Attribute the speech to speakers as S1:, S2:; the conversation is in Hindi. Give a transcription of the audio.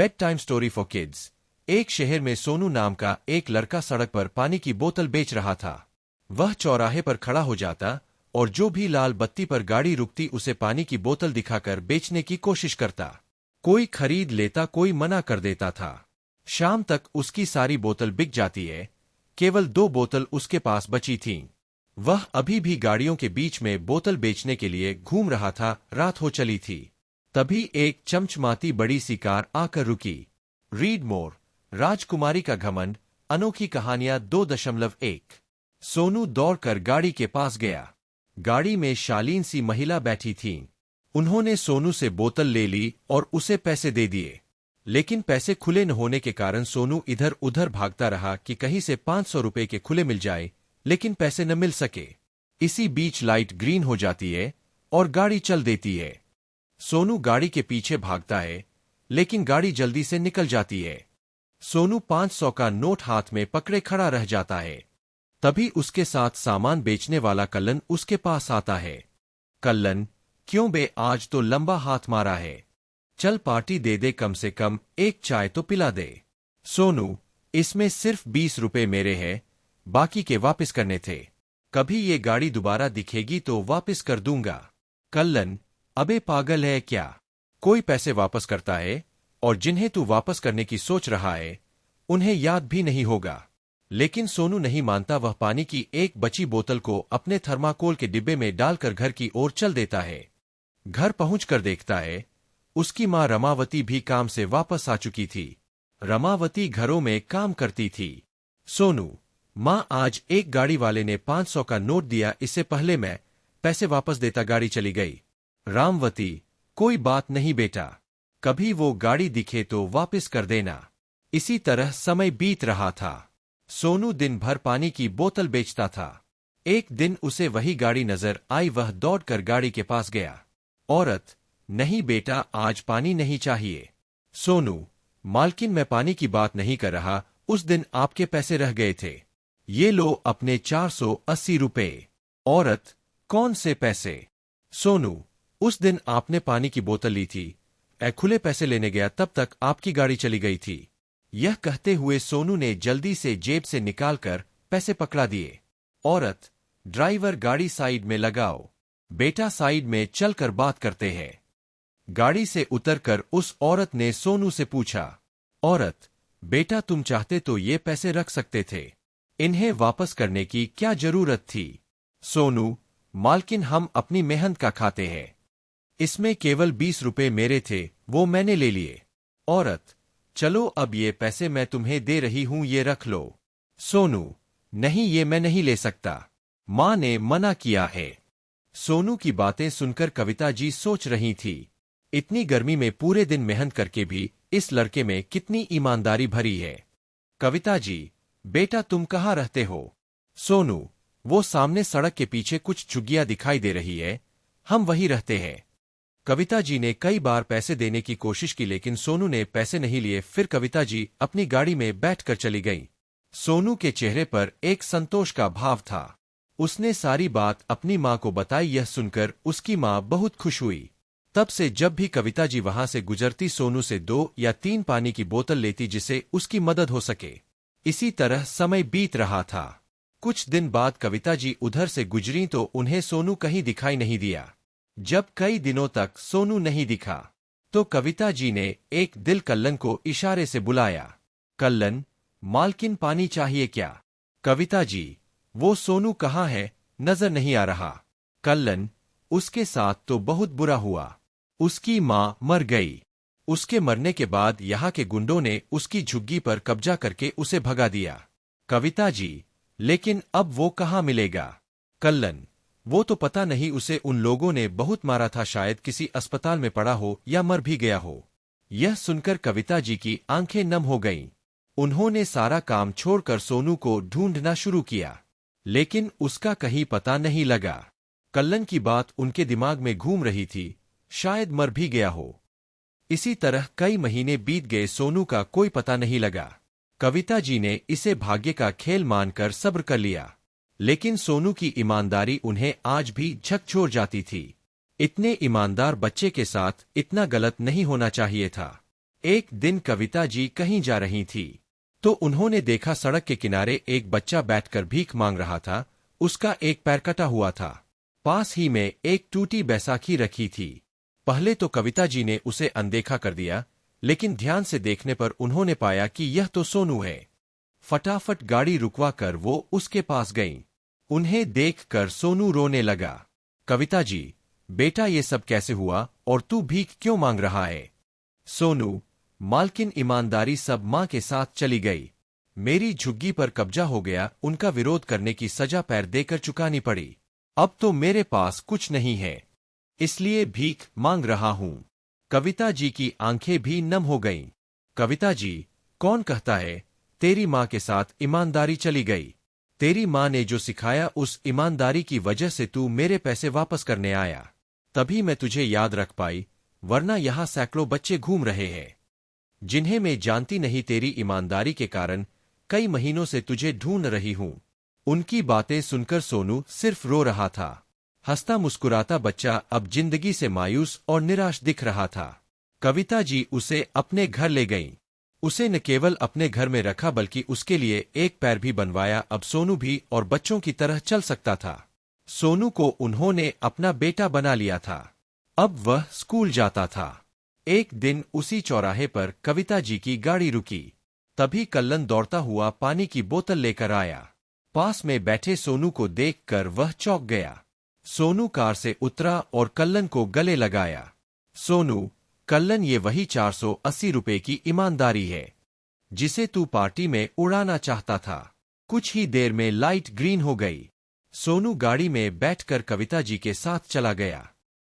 S1: Bed time story for kids. एक शहर में सोनू नाम का एक लड़का सड़क पर पानी की बोतल बेच रहा था। वह चौराहे पर खड़ा हो जाता और जो भी लाल बत्ती पर गाड़ी रुकती उसे पानी की बोतल दिखाकर बेचने की कोशिश करता। कोई खरीद लेता, कोई मना कर देता था। शाम तक उसकी सारी बोतल बिक जाती है, केवल 2 बोतल उसके पास बची थीं। वह अभी भी गाड़ियों के बीच में बोतल बेचने के लिए घूम रहा था। रात हो चली थी। तभी एक चमचमाती बड़ी सी कार आकर रुकी। रीड मोर, राजकुमारी का घमंड, अनोखी कहानियां 2.1। सोनू दौड़कर गाड़ी के पास गया। गाड़ी में शालीन सी महिला बैठी थीं। उन्होंने सोनू से बोतल ले ली और उसे पैसे दे दिए। लेकिन पैसे खुले न होने के कारण सोनू इधर उधर भागता रहा कि कहीं से 500 रुपए के खुले मिल जाए, लेकिन पैसे न मिल सके। इसी बीच लाइट ग्रीन हो जाती है और गाड़ी चल देती है। सोनू गाड़ी के पीछे भागता है, लेकिन गाड़ी जल्दी से निकल जाती है। सोनू 500 का नोट हाथ में पकड़े खड़ा रह जाता है। तभी उसके साथ सामान बेचने वाला कल्लन उसके पास आता है। कल्लन, क्यों बे, आज तो लंबा हाथ मारा है। चल पार्टी दे दे, कम से कम एक चाय तो पिला दे। सोनू, इसमें सिर्फ 20 रुपए मेरे हैं, बाकी के वापस करने थे। कभी ये गाड़ी दोबारा दिखेगी तो वापस कर दूंगा। कल्लन, अबे पागल है क्या, कोई पैसे वापस करता है और जिन्हें तू वापस करने की सोच रहा है उन्हें याद भी नहीं होगा। लेकिन सोनू नहीं मानता। वह पानी की एक बची बोतल को अपने थर्माकोल के डिब्बे में डालकर घर की ओर चल देता है। घर पहुंचकर देखता है उसकी मां रमावती भी काम से वापस आ चुकी थी। रमावती घरों में काम करती थी। सोनू, मां, आज एक गाड़ी वाले ने 500 का नोट दिया, इससे पहले मैं पैसे वापस देता गाड़ी चली गई। रामवती, कोई बात नहीं बेटा, कभी वो गाड़ी दिखे तो वापस कर देना। इसी तरह समय बीत रहा था। सोनू दिन भर पानी की बोतल बेचता था। एक दिन उसे वही गाड़ी नजर आई। वह दौड़कर गाड़ी के पास गया। औरत, नहीं बेटा, आज पानी नहीं चाहिए। सोनू, मालकिन, मैं पानी की बात नहीं कर रहा, उस दिन आपके पैसे रह गए थे, ये लो अपने 480 रुपए। औरत, कौन से पैसे? सोनू, उस दिन आपने पानी की बोतल ली थी, खुले पैसे लेने गया, तब तक आपकी गाड़ी चली गई थी। यह कहते हुए सोनू ने जल्दी से जेब से निकालकर पैसे पकड़ा दिए। औरत, ड्राइवर, गाड़ी साइड में लगाओ। बेटा, साइड में चलकर बात करते हैं। गाड़ी से उतरकर उस औरत ने सोनू से पूछा। औरत, बेटा, तुम चाहते तो ये पैसे रख सकते थे, इन्हें वापस करने की क्या जरूरत थी? सोनू, मालकिन, हम अपनी मेहनत का खाते हैं, इसमें केवल 20 रुपए मेरे थे, वो मैंने ले लिए। औरत, चलो अब ये पैसे मैं तुम्हें दे रही हूं, ये रख लो। सोनू, नहीं, ये मैं नहीं ले सकता, मां ने मना किया है। सोनू की बातें सुनकर कविता जी सोच रही थी, इतनी गर्मी में पूरे दिन मेहनत करके भी इस लड़के में कितनी ईमानदारी भरी है। कविता जी, बेटा तुम कहाँ रहते हो? सोनू, वो सामने सड़क के पीछे कुछ झुग्गियां दिखाई दे रही है, हम वहीं रहते हैं। कविता जी ने कई बार पैसे देने की कोशिश की, लेकिन सोनू ने पैसे नहीं लिए। फिर कविता जी अपनी गाड़ी में बैठकर चली गईं। सोनू के चेहरे पर एक संतोष का भाव था। उसने सारी बात अपनी मां को बताई। यह सुनकर उसकी मां बहुत खुश हुई। तब से जब भी कविता जी वहां से गुजरती, सोनू से 2 या 3 पानी की बोतल लेती, जिससे उसकी मदद हो सके। इसी तरह समय बीत रहा था। कुछ दिन बाद कविता जी उधर से गुजरी तो उन्हें सोनू कहीं दिखाई नहीं दिया। जब कई दिनों तक सोनू नहीं दिखा, तो कविता जी ने एक दिल कल्लन को इशारे से बुलाया। कल्लन, मालकिन, पानी चाहिए क्या? कविता जी, वो सोनू कहाँ है, नजर नहीं आ रहा। कल्लन, उसके साथ तो बहुत बुरा हुआ, उसकी मां मर गई। उसके मरने के बाद यहाँ के गुंडों ने उसकी झुग्गी पर कब्जा करके उसे भगा दिया। कविता जी, लेकिन अब वो कहाँ मिलेगा? कल्लन, वो तो पता नहीं, उसे उन लोगों ने बहुत मारा था, शायद किसी अस्पताल में पड़ा हो या मर भी गया हो। यह सुनकर कविता जी की आंखें नम हो गईं। उन्होंने सारा काम छोड़कर सोनू को ढूंढना शुरू किया, लेकिन उसका कहीं पता नहीं लगा। कल्लन की बात उनके दिमाग में घूम रही थी, शायद मर भी गया हो। इसी तरह कई महीने बीत गए, सोनू का कोई पता नहीं लगा। कविता जी ने इसे भाग्य का खेल मानकर सब्र कर लिया, लेकिन सोनू की ईमानदारी उन्हें आज भी झकझोर जाती थी। इतने ईमानदार बच्चे के साथ इतना गलत नहीं होना चाहिए था। एक दिन कविता जी कहीं जा रही थी तो उन्होंने देखा सड़क के किनारे एक बच्चा बैठकर भीख मांग रहा था। उसका एक पैर कटा हुआ था। पास ही में एक टूटी बैसाखी रखी थी। पहले तो कविता जी ने उसे अनदेखा कर दिया, लेकिन ध्यान से देखने पर उन्होंने पाया कि यह तो सोनू है। फटाफट गाड़ी रुकवा कर वो उसके पास गईं। उन्हें देखकर सोनू रोने लगा। कविता जी, बेटा ये सब कैसे हुआ और तू भीख क्यों मांग रहा है? सोनू, मालकिन ईमानदारी सब माँ के साथ चली गई। मेरी झुग्गी पर कब्जा हो गया, उनका विरोध करने की सजा पैर देकर चुकानी पड़ी। अब तो मेरे पास कुछ नहीं है, इसलिए भीख मांग रहा हूँ। कविता जी की आंखें भी नम हो गईं। कविता जी, कौन कहता है तेरी माँ के साथ ईमानदारी चली गई? तेरी माँ ने जो सिखाया उस ईमानदारी की वजह से तू मेरे पैसे वापस करने आया। तभी मैं तुझे याद रख पाई, वरना यहाँ सैकड़ों बच्चे घूम रहे हैं जिन्हें मैं जानती नहीं। तेरी ईमानदारी के कारण कई महीनों से तुझे ढूंढ रही हूँ। उनकी बातें सुनकर सोनू सिर्फ रो रहा था। हंसता मुस्कुराता बच्चा अब जिंदगी से मायूस और निराश दिख रहा था। कविता जी उसे अपने घर ले गईं। उसे न केवल अपने घर में रखा बल्कि उसके लिए एक पैर भी बनवाया। अब सोनू भी और बच्चों की तरह चल सकता था। सोनू को उन्होंने अपना बेटा बना लिया था। अब वह स्कूल जाता था। एक दिन उसी चौराहे पर कविता जी की गाड़ी रुकी। तभी कल्लन दौड़ता हुआ पानी की बोतल लेकर आया। पास में बैठे सोनू को देखकर वह चौंक गया। सोनू कार से उतरा और कल्लन को गले लगाया। सोनू, कल्लन, ये वही 480 रुपए की ईमानदारी है जिसे तू पार्टी में उड़ाना चाहता था। कुछ ही देर में लाइट ग्रीन हो गई। सोनू गाड़ी में बैठकर कविता जी के साथ चला गया।